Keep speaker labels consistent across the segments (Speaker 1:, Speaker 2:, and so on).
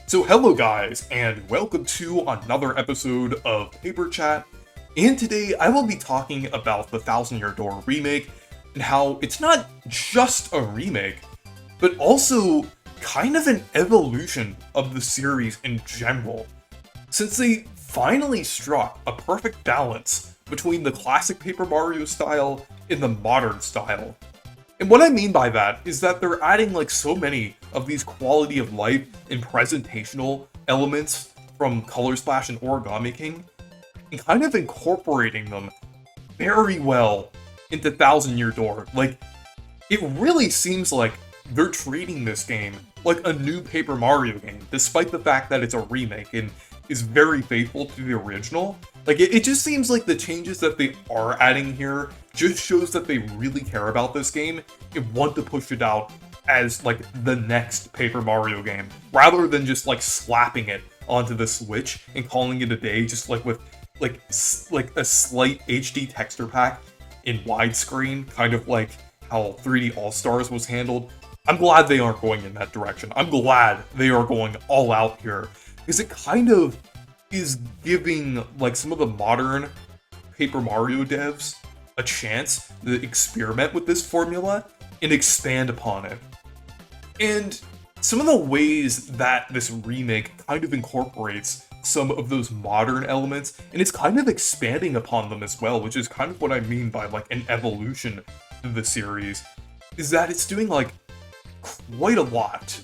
Speaker 1: So hello guys, and welcome to another episode of Paper Chat. And today I will be talking about the Thousand Year Door remake, and how it's not just a remake, but also kind of an evolution of the series in general. Since they finally struck a perfect balance between the classic Paper Mario style and the modern style. And what I mean by that is that they're adding so many of these quality of life and presentational elements from Color Splash and Origami King, and kind of incorporating them very well into Thousand Year Door. It really seems like they're treating this game like a new Paper Mario game, despite the fact that it's a remake and is very faithful to the original. It just seems like the changes that they are adding here just shows that they really care about this game and want to push it out as the next Paper Mario game, rather than just slapping it onto the Switch and calling it a day, just with a slight HD texture pack in widescreen, kind of like how 3D All-Stars was handled. I'm glad they aren't going in that direction. I'm glad they are going all out here, because it kind of is giving some of the modern Paper Mario devs a chance to experiment with this formula and expand upon it. And some of the ways that this remake kind of incorporates some of those modern elements, and it's kind of expanding upon them as well, which is kind of what I mean by an evolution of the series, is that it's doing quite a lot.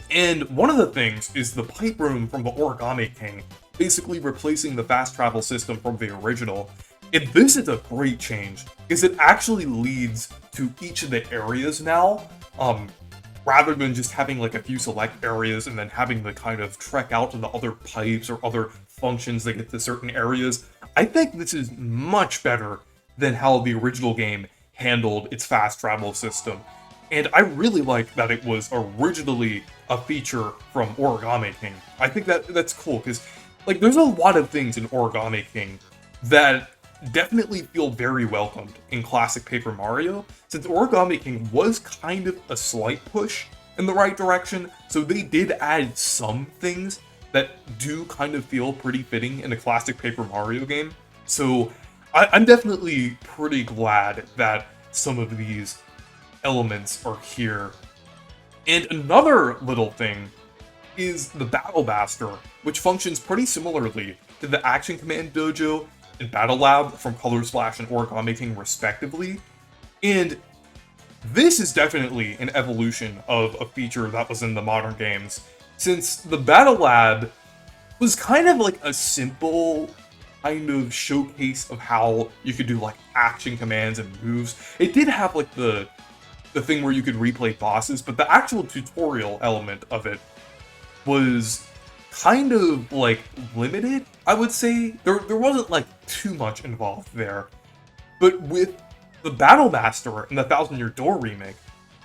Speaker 1: And one of the things is the pipe room from the Origami King, basically replacing the fast travel system from the original. And this is a great change, because it actually leads to each of the areas now, rather than just having a few select areas and then having to kind of trek out to the other pipes or other functions that get to certain areas. I think this is much better than how the original game handled its fast travel system. And I really like that it was originally a feature from Origami King. I think that's cool, because there's a lot of things in Origami King that definitely feel very welcomed in classic Paper Mario, since Origami King was kind of a slight push in the right direction, so they did add some things that do kind of feel pretty fitting in a classic Paper Mario game. So I'm definitely pretty glad that some of these elements are here. And another little thing is the Battle Master, which functions pretty similarly to the Action Command Dojo and Battle Lab from Color Splash and Origami King respectively. And this is definitely an evolution of a feature that was in the modern games, since the Battle Lab was kind of a simple kind of showcase of how you could do action commands and moves. It did have the thing where you could replay bosses, but the actual tutorial element of it was kind of limited, I would say. There wasn't too much involved there. But with the Battle Master and the Thousand Year Door remake,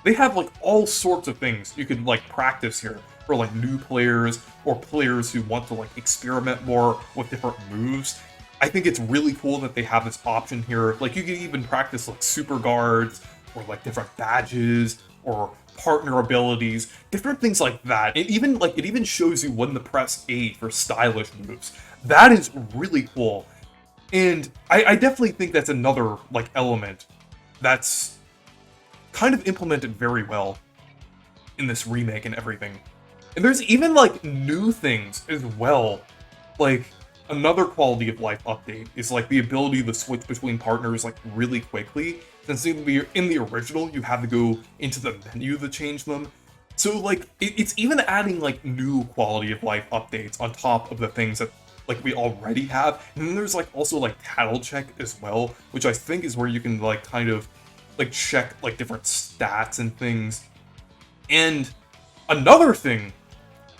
Speaker 1: they have all sorts of things you could practice here for new players or players who want to experiment more with different moves. I think it's really cool that they have this option here. You could even practice super guards, or different badges, or partner abilities, different things like that. It even shows you when to press A for stylish moves. That is really cool. And I definitely think that's another element that's kind of implemented very well in this remake and everything. And there's even new things as well. Another quality of life update is the ability to switch between partners really quickly. Since in the original, you had to go into the menu to change them. So it's even adding new quality of life updates on top of the things that we already have. And then there's also tattle check as well, which I think is where you can kind of check different stats and things. And another thing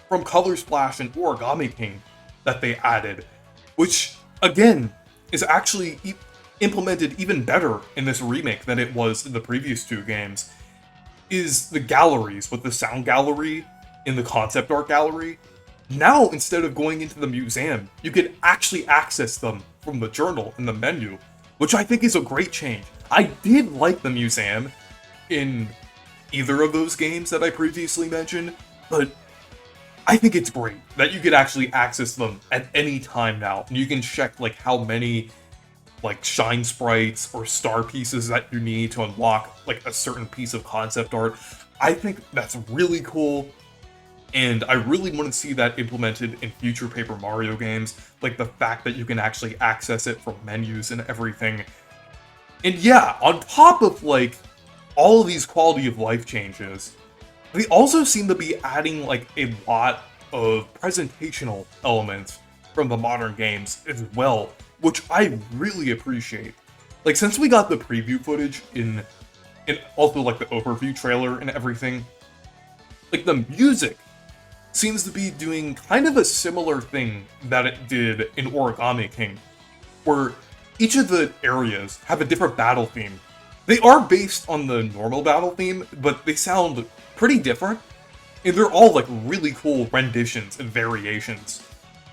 Speaker 1: from Color Splash and Origami King that they added, which again is actually implemented even better in this remake than it was in the previous two games, is the galleries, with the sound gallery in the concept art gallery. Now, instead of going into the museum, you could actually access them from the journal in the menu, which I think is a great change. I did like the museum in either of those games that I previously mentioned, but I think it's great that you could actually access them at any time now. And you can check like how many like shine sprites or star pieces that you need to unlock like a certain piece of concept art. I think that's really cool, and I really want to see that implemented in future Paper Mario games, like the fact that you can actually access it from menus and everything. And yeah, on top of like all of these quality of life changes, they also seem to be adding like a lot of presentational elements from the modern games as well, which I really appreciate. Like since we got the preview footage in also like the overview trailer and everything, like the music seems to be doing kind of a similar thing that it did in Origami King, where each of the areas have a different battle theme. They are based on the normal battle theme, but they sound pretty different, and they're all like really cool renditions and variations.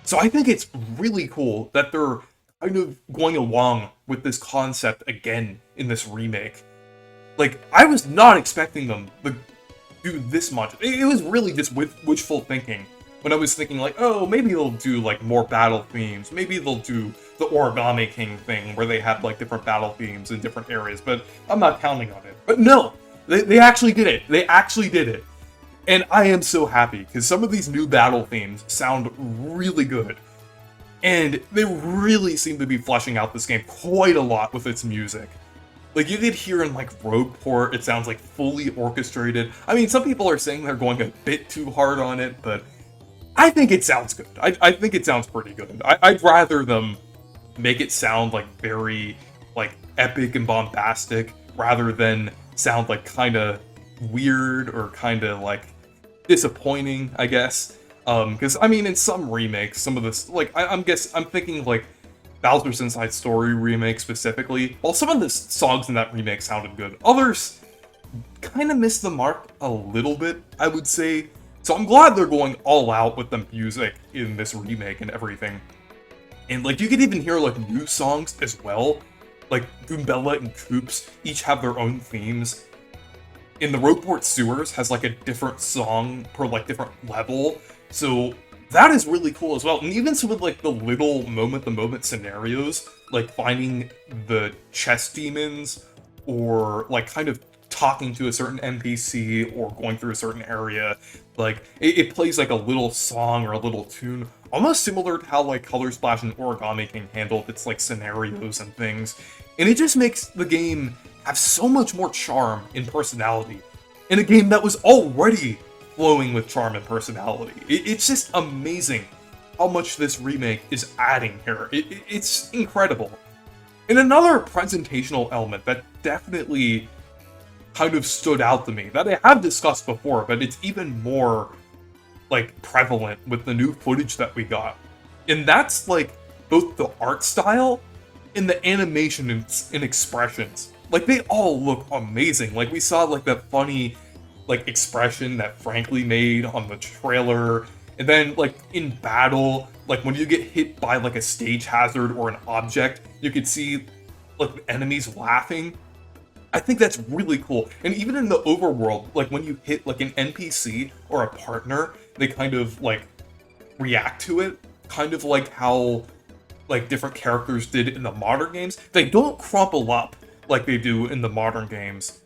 Speaker 1: So I think it's really cool that they're kind of going along with this concept again in this remake. Like, I was not expecting them to do this much. It was really just wishful thinking. When I was thinking like, oh, maybe they'll do like more battle themes. Maybe they'll do the Origami King thing where they have like different battle themes in different areas, but I'm not counting on it. But no, they actually did it. They actually did it. And I am so happy, because some of these new battle themes sound really good. And they really seem to be fleshing out this game quite a lot with its music. Like, you could hear in, like, Rogueport, it sounds, like, fully orchestrated. I mean, some people are saying they're going a bit too hard on it, but I think it sounds good. I think it sounds pretty good. I'd rather them make it sound, like, very, like, epic and bombastic, rather than sound, like, kind of weird or kind of, like, disappointing, I guess. Because, I mean, in some remakes, some of this, like, I'm thinking, like, Bowser's Inside Story remake specifically, while some of the songs in that remake sounded good, others kind of missed the mark a little bit, I would say. So I'm glad they're going all out with the music in this remake and everything. And, like, you could even hear, like, new songs as well. Like, Goombella and Koops each have their own themes. In the Rogueport Sewers has, like, a different song per, like, different level. So that is really cool as well. And even some of, like, the little moment-to-moment scenarios, like finding the chess demons, or, like, kind of talking to a certain NPC, or going through a certain area, like, it plays, like, a little song or a little tune, almost similar to how, like, Color Splash and Origami King handled its, like, scenarios and things. And it just makes the game have so much more charm and personality in a game that was already flowing with charm and personality. It's just amazing how much this remake is adding here. It's incredible. And another presentational element that definitely kind of stood out to me, that I have discussed before, but it's even more, like, prevalent with the new footage that we got. And that's, like, both the art style and the animation and expressions. Like, they all look amazing. Like, we saw, like, that funny, like, expression that Frankly made on the trailer, and then, like, in battle, like, when you get hit by, like, a stage hazard or an object, you could see, like, the enemies laughing. I think that's really cool. And even in the overworld, like, when you hit, like, an NPC or a partner, they kind of, like, react to it, kind of like how, like, different characters did in the modern games. They don't crumple up like they do in the modern games,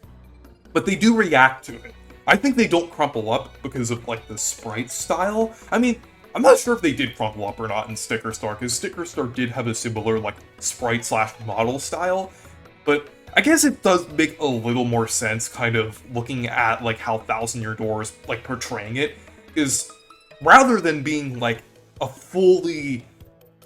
Speaker 1: but they do react to it. I think they don't crumple up because of, like, the sprite style. I mean, I'm not sure if they did crumple up or not in Sticker Star, because Sticker Star did have a similar, like, sprite/model style, but I guess it does make a little more sense, kind of looking at, like, how Thousand Year Door is, like, portraying it, is rather than being, like, a fully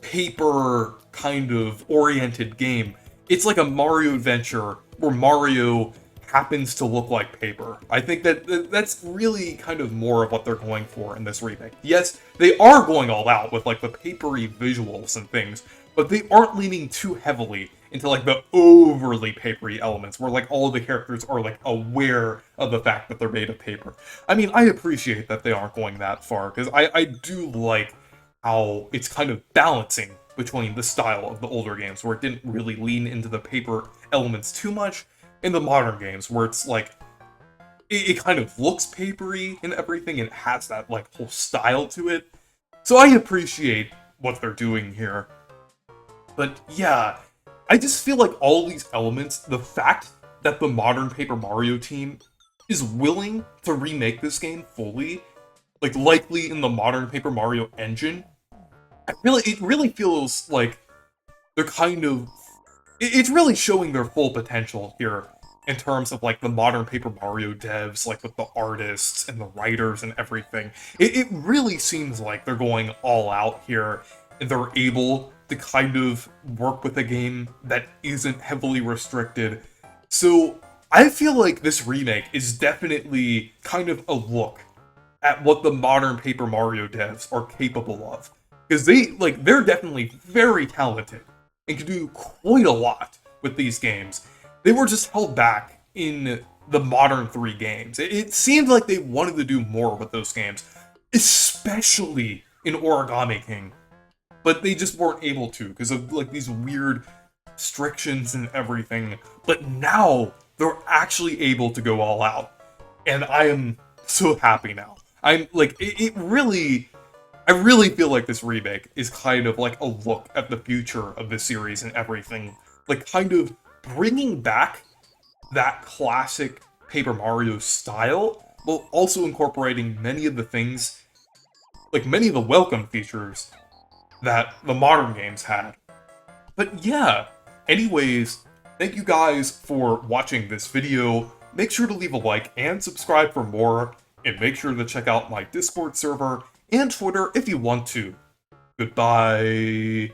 Speaker 1: paper kind of oriented game, it's like a Mario adventure where Mario happens to look like paper. I think that's really kind of more of what they're going for in this remake. Yes, they are going all out with, like, the papery visuals and things, but they aren't leaning too heavily into, like, the overly papery elements where, like, all of the characters are, like, aware of the fact that they're made of paper. I mean, I appreciate that they aren't going that far, because I do like how it's kind of balancing between the style of the older games, where it didn't really lean into the paper elements too much, in the modern games, where it's, like, it kind of looks papery and everything, and it has that like whole style to it. So I appreciate what they're doing here. But yeah, I just feel like all these elements, the fact that the modern Paper Mario team is willing to remake this game fully, like likely in the modern Paper Mario engine, it really feels like they're kind of it's really showing their full potential here in terms of like the modern Paper Mario devs, like with the artists and the writers and everything. It really seems like they're going all out here and they're able to kind of work with a game that isn't heavily restricted. So I feel like this remake is definitely kind of a look at what the modern Paper Mario devs are capable of. Because they're definitely very talented and can do quite a lot with these games. They were just held back in the modern 3 games. It seemed like they wanted to do more with those games, especially in Origami King, but they just weren't able to because of like these weird restrictions and everything. But now they're actually able to go all out, and I am so happy now. I'm like I really feel like this remake is kind of like a look at the future of the series and everything. Like, kind of bringing back that classic Paper Mario style, while also incorporating many of the things, like many of the welcome features that the modern games had. But yeah, anyways, thank you guys for watching this video. Make sure to leave a like and subscribe for more, and make sure to check out my Discord server and Twitter if you want to. Goodbye.